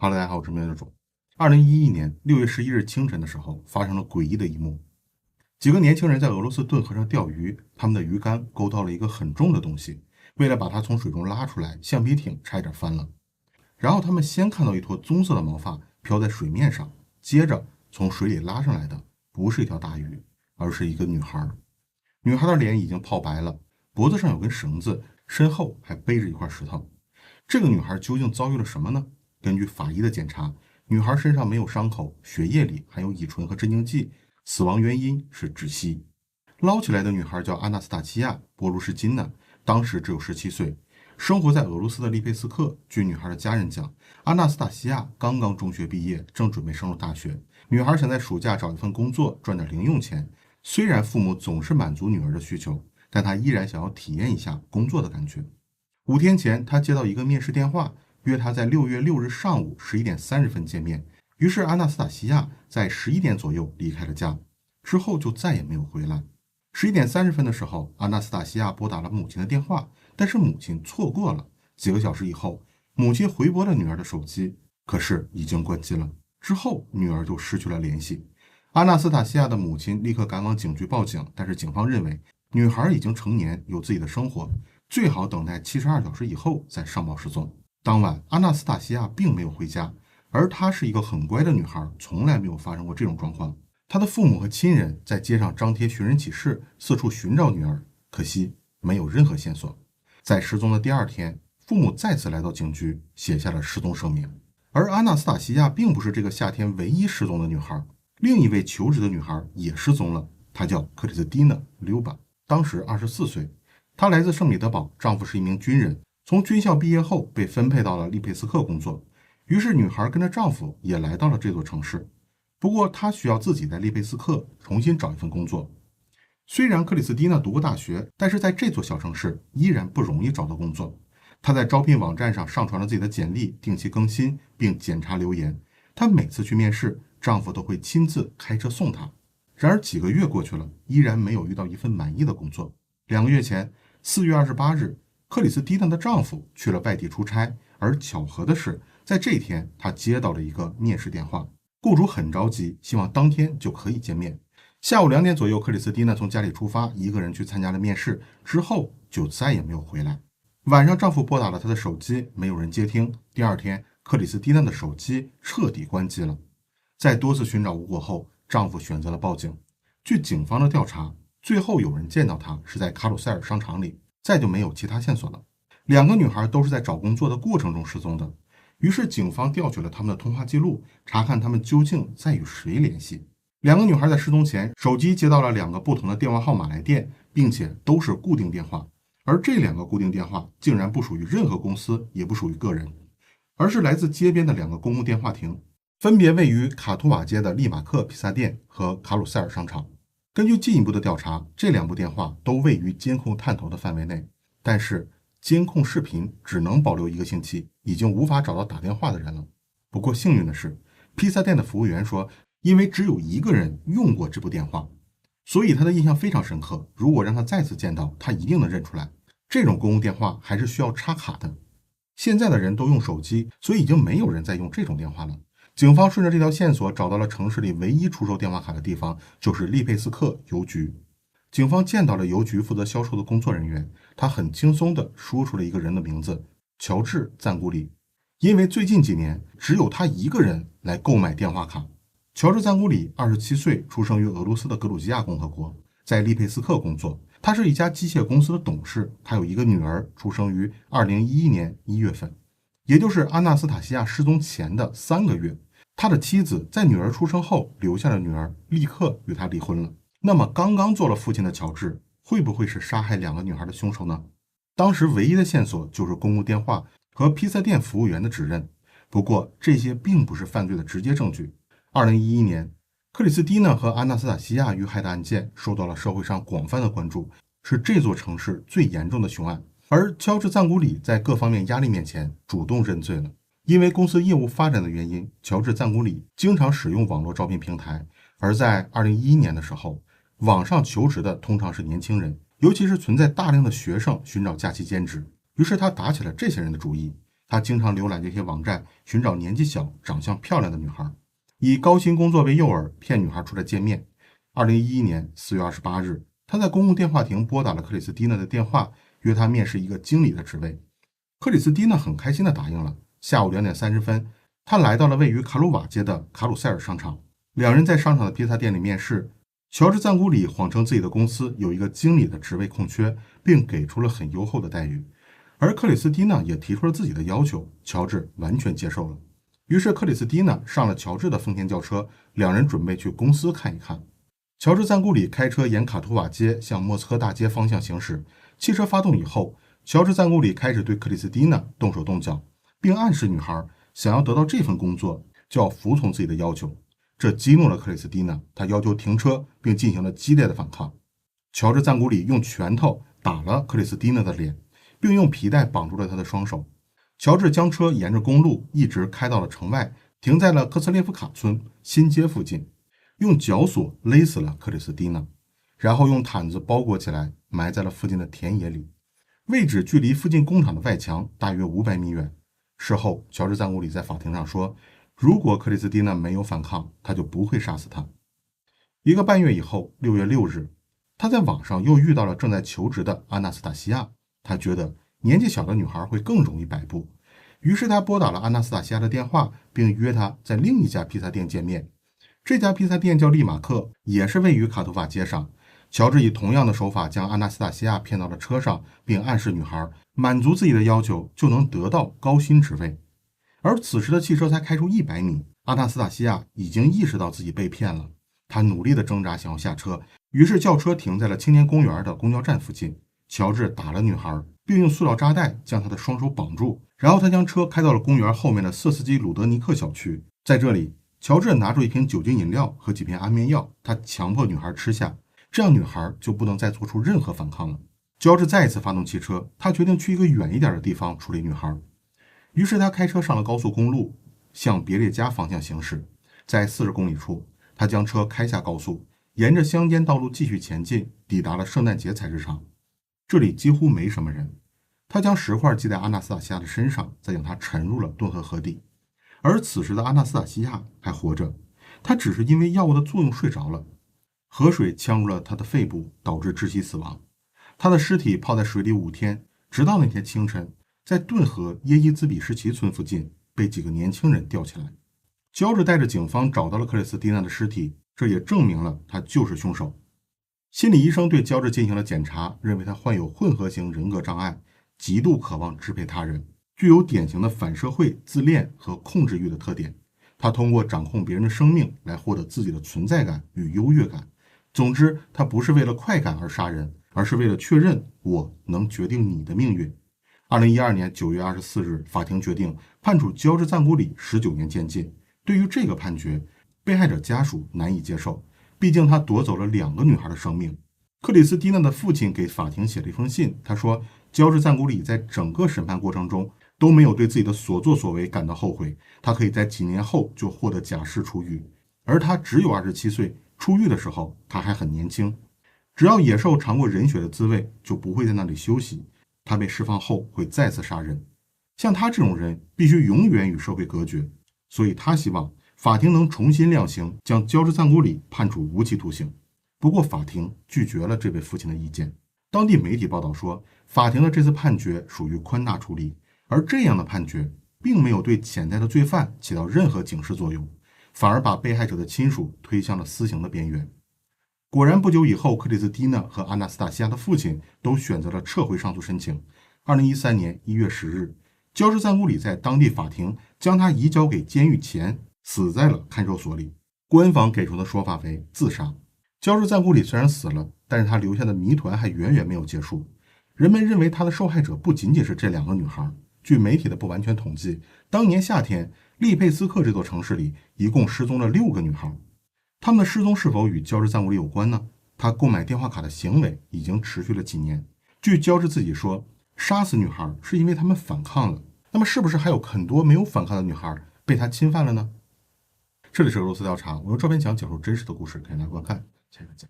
Hello，大家好，我是梅教授。2011年6月11日清晨的时候，发生了诡异的一幕。几个年轻人在俄罗斯顿河上钓鱼，他们的鱼竿勾到了一个很重的东西，为了把它从水中拉出来，橡皮艇差一点翻了。然后他们先看到一坨棕色的毛发飘在水面上，接着从水里拉上来的不是一条大鱼，而是一个女孩。女孩的脸已经泡白了，脖子上有根绳子，身后还背着一块石头。这个女孩究竟遭遇了什么呢？根据法医的检查，女孩身上没有伤口，血液里含有乙醇和镇静剂，死亡原因是窒息。捞起来的女孩叫阿纳斯塔西亚·波卢什金娜，当时只有17岁，生活在俄罗斯的利佩斯克。据女孩的家人讲，阿纳斯塔西亚刚刚中学毕业，正准备升入大学。女孩想在暑假找一份工作，赚点零用钱。虽然父母总是满足女儿的需求，但她依然想要体验一下工作的感觉。5天前，她接到一个面试电话，约她在6月6日上午11点30分见面。于是阿纳斯塔西亚在11点左右离开了家，之后就再也没有回来。11点30分的时候，阿纳斯塔西亚拨打了母亲的电话，但是母亲错过了。几个小时以后，母亲回拨了女儿的手机，可是已经关机了。之后，女儿就失去了联系。阿纳斯塔西亚的母亲立刻赶往警局报警，但是警方认为女孩已经成年，有自己的生活，最好等待72小时以后再上报失踪。当晚，阿纳斯塔西亚并没有回家，而她是一个很乖的女孩，从来没有发生过这种状况。她的父母和亲人在街上张贴寻人启事，四处寻找女儿，可惜没有任何线索。在失踪的第2天，父母再次来到警局，写下了失踪声明。而阿纳斯塔西亚并不是这个夏天唯一失踪的女孩，另一位求职的女孩也失踪了，她叫克里斯蒂娜·柳巴，当时24岁。她来自圣彼得堡，丈夫是一名军人，从军校毕业后被分配到了利佩斯克工作。于是女孩跟着丈夫也来到了这座城市。不过她需要自己在利佩斯克重新找一份工作。虽然克里斯蒂娜读过大学，但是在这座小城市依然不容易找到工作。她在招聘网站上上传了自己的简历，定期更新并检查留言。她每次去面试，丈夫都会亲自开车送她。然而几个月过去了，依然没有遇到一份满意的工作。2个月前，4月28日，克里斯蒂娜的丈夫去了外地出差，而巧合的是，在这一天，他接到了一个面试电话。雇主很着急，希望当天就可以见面。下午2点左右，克里斯蒂娜从家里出发，一个人去参加了面试，之后就再也没有回来。晚上，丈夫拨打了她的手机，没有人接听。第2天，克里斯蒂娜的手机彻底关机了。在多次寻找无果后，丈夫选择了报警。据警方的调查，最后有人见到她是在卡鲁塞尔商场里，再就没有其他线索了。2个女孩都是在找工作的过程中失踪的。于是警方调取了他们的通话记录，查看他们究竟在与谁联系。2个女孩在失踪前，手机接到了2个不同的电话号码来电，并且都是固定电话。而这2个固定电话竟然不属于任何公司，也不属于个人，而是来自街边的2个公共电话亭，分别位于卡图瓦街的利马克披萨店和卡鲁塞尔商场。根据进一步的调查，这2部电话都位于监控探头的范围内，但是监控视频只能保留1个星期，已经无法找到打电话的人了。不过幸运的是，披萨店的服务员说，因为只有1个人用过这部电话，所以他的印象非常深刻。如果让他再次见到，他一定能认出来。这种公共电话还是需要插卡的。现在的人都用手机，所以已经没有人在用这种电话了。警方顺着这条线索找到了城市里唯一出售电话卡的地方，就是利佩斯克邮局。警方见到了邮局负责销售的工作人员，他很轻松地说出了一个人的名字：乔治·赞古里。因为最近几年只有他一个人来购买电话卡。乔治·赞古里27岁，出生于俄罗斯的格鲁吉亚共和国，在利佩斯克工作。他是一家机械公司的董事，他有一个女儿，出生于2011年1月份，也就是阿纳斯塔西亚失踪前的3个月。他的妻子在女儿出生后留下了女儿，立刻与他离婚了。那么刚刚做了父亲的乔治，会不会是杀害2个女孩的凶手呢？当时唯一的线索就是公共电话和披萨店服务员的指认，不过这些并不是犯罪的直接证据。2011年，克里斯蒂娜和阿纳斯塔西亚遇害的案件受到了社会上广泛的关注，是这座城市最严重的凶案。而乔治·赞古里在各方面压力面前主动认罪了。因为公司业务发展的原因，乔治·赞古里经常使用网络招聘平台，而在2011年的时候，网上求职的通常是年轻人，尤其是存在大量的学生寻找假期兼职。于是他打起了这些人的主意，他经常浏览这些网站，寻找年纪小、长相漂亮的女孩，以高薪工作为诱饵，骗女孩出来见面。2011年4月28日，他在公共电话亭拨打了克里斯蒂娜的电话，约她面试一个经理的职位。克里斯蒂娜很开心地答应了。下午2点30分，他来到了位于卡鲁瓦街的卡鲁塞尔商场，两人在商场的披萨店里面试。乔治·赞古里谎称自己的公司有一个经理的职位空缺，并给出了很优厚的待遇。而克里斯蒂娜也提出了自己的要求，乔治完全接受了。于是克里斯蒂娜上了乔治的丰田轿车，两人准备去公司看一看。乔治·赞古里开车沿卡图瓦街向莫斯科大街方向行驶，汽车发动以后，乔治·赞古里开始对克里斯蒂娜动手动脚，并暗示女孩想要得到这份工作就要服从自己的要求。这激怒了克里斯蒂娜，她要求停车，并进行了激烈的反抗。乔治·赞古里用拳头打了克里斯蒂娜的脸，并用皮带绑住了她的双手。乔治将车沿着公路一直开到了城外，停在了科斯列夫卡村新街附近，用绞索勒死了克里斯蒂娜，然后用毯子包裹起来，埋在了附近的田野里，位置距离附近工厂的外墙大约500米远。事后，乔治·赞古里在法庭上说，如果克里斯蒂娜没有反抗，他就不会杀死她。1个半月以后，6月6日，他在网上又遇到了正在求职的阿纳斯塔西亚，他觉得年纪小的女孩会更容易摆布，于是他拨打了阿纳斯塔西亚的电话，并约她在另一家披萨店见面。这家披萨店叫利马克，也是位于卡图瓦街上。乔治以同样的手法将阿纳斯塔西亚骗到了车上，并暗示女孩满足自己的要求就能得到高薪职位。而此时的汽车才开出100米，阿纳斯塔西亚已经意识到自己被骗了，她努力地挣扎想要下车，于是轿车停在了青年公园的公交站附近。乔治打了女孩，并用塑料扎带将她的双手绑住，然后他将车开到了公园后面的瑟斯基鲁德尼克小区。在这里，乔治拿出一瓶酒精饮料和几片安眠药，他强迫女孩吃下，这样女孩就不能再做出任何反抗了。乔治再一次发动汽车，他决定去一个远一点的地方处理女孩。于是他开车上了高速公路，向别列加方向行驶。在40公里处，他将车开下高速，沿着乡间道路继续前进，抵达了圣诞节采石场。这里几乎没什么人。他将石块系在阿纳斯塔西亚的身上，再将她沉入了顿河河底。而此时的阿纳斯塔西亚还活着，她只是因为药物的作用睡着了。河水呛入了她的肺部，导致窒息死亡。她的尸体泡在水里5天，直到那天清晨，在顿河耶伊兹比什奇村附近被几个年轻人吊起来。乔治带着警方找到了克里斯蒂娜的尸体，这也证明了他就是凶手。心理医生对乔治进行了检查，认为他患有混合型人格障碍，极度渴望支配他人，具有典型的反社会、自恋和控制欲的特点。他通过掌控别人的生命来获得自己的存在感与优越感。总之，他不是为了快感而杀人，而是为了确认我能决定你的命运。2012年9月24日，法庭决定判处乔治·赞古里19年监禁。对于这个判决，被害者家属难以接受，毕竟他夺走了2个女孩的生命。克里斯蒂娜的父亲给法庭写了一封信，他说，乔治·赞古里在整个审判过程中都没有对自己的所作所为感到后悔，他可以在几年后就获得假释出狱。而他只有27岁，出狱的时候他还很年轻。只要野兽尝过人血的滋味，就不会在那里休息。他被释放后会再次杀人。像他这种人必须永远与社会隔绝，所以他希望法庭能重新量刑，将乔治·赞古里判处无期徒刑。不过法庭拒绝了这位父亲的意见。当地媒体报道说，法庭的这次判决属于宽大处理，而这样的判决并没有对潜在的罪犯起到任何警示作用，反而把被害者的亲属推向了私刑的边缘。果然，不久以后，克里斯蒂娜和阿纳斯塔西亚的父亲都选择了撤回上诉申请。2013年1月10日，乔治·赞古里在当地法庭将他移交给监狱前，死在了看守所里。官方给出的说法为自杀。乔治·赞古里虽然死了，但是他留下的谜团还远远没有结束。人们认为他的受害者不仅仅是这2个女孩。据媒体的不完全统计，当年夏天，利佩斯克这座城市里一共失踪了6个女孩。他们的失踪是否与乔治·赞古里有关呢？他购买电话卡的行为已经持续了几年。据乔治自己说，杀死女孩是因为他们反抗了。那么是不是还有很多没有反抗的女孩被他侵犯了呢？这里是俄罗斯调查，我用照片墙讲述真实的故事，感谢大家观看，下一个见。